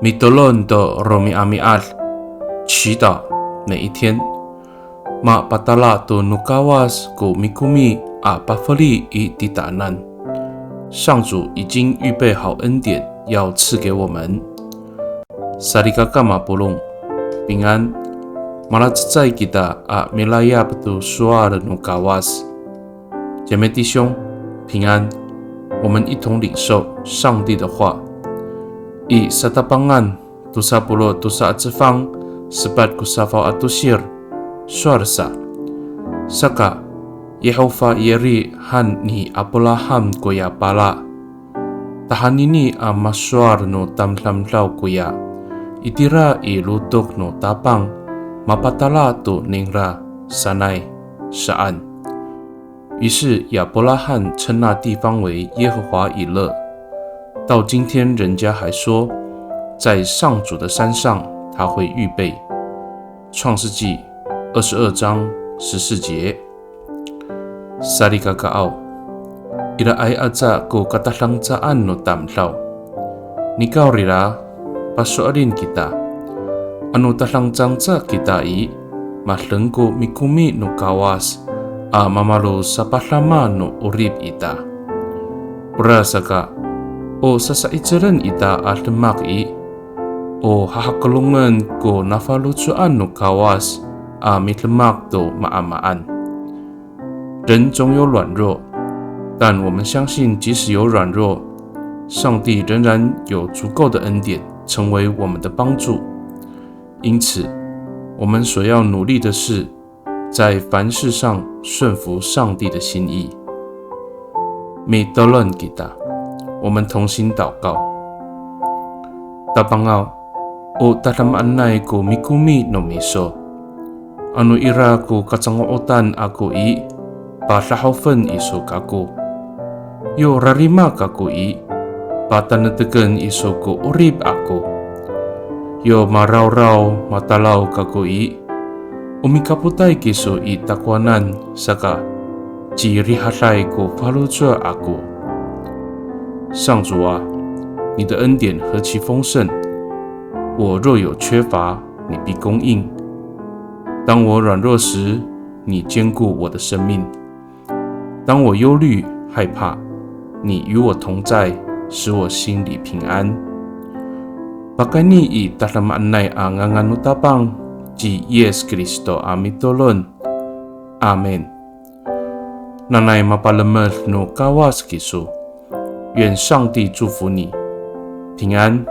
米多伦的罗米阿米阿，祈祷哪一天，马巴达拉的努卡瓦斯古米库米阿巴弗利伊迪达南，上主已经预备好恩典要赐给我们。萨利嘎嘎马布隆，平安。Malazai kita a milaya betul suara nukawas， 姐妹弟兄平安，我们一同领受上帝的话。以撒达邦安杜萨布罗杜萨之方，sebat kusafau atusir suarsa saka Yehova Yeri han ni Abraham kuya pala tahan ini amasuar no tamlamlau kuya itira i lutok no tapang mapatala tu ningra sanai saan。于是亚伯拉罕称那地方为耶和华以勒。到今天人家还说，在上主的山上他会预备。创世纪22章14节。萨利嘎嘎奥，伊拉爱阿扎古卡塔朗扎安诺tam老，你告里拉巴索阿林kita。anu talang jangca kita i mahlengku mikumi no kawas a mamalu sa pahlama no urib ita. Ura saka o sasaijaran ita a lemak i o hahakalungan ko nafalucuan no kawas a mitlemak do maamaan。人总有软弱，但我们相信即使有软弱，上帝仍然有足够的恩典成为我们的帮助。因此，我们所要努力的是，在凡事上顺服上帝的心意。Mitolon kita， 我们同心祷告。Tapangaw, o tatamaan ko mikumi no miso, anu ira ko katsangootan ako i, pahlahofen iso kako, yo rarima kako i, patanategen iso ko urib ako.Yo marau-rau matalau kako i, umikaputai kiso i takwanan saka jirihalai ko falucua aku。上主啊，你的恩典何其丰盛！我若有缺乏，你必供应；当我软弱时，你坚固我的生命；当我忧虑害怕，你与我同在，使我心里平安。Pakani i tatamaan nay ang nganutapang ji Yes Kristo amitolon. Amen. Nanay mapalamal no kawas kiso. 愿上帝祝福你，平安。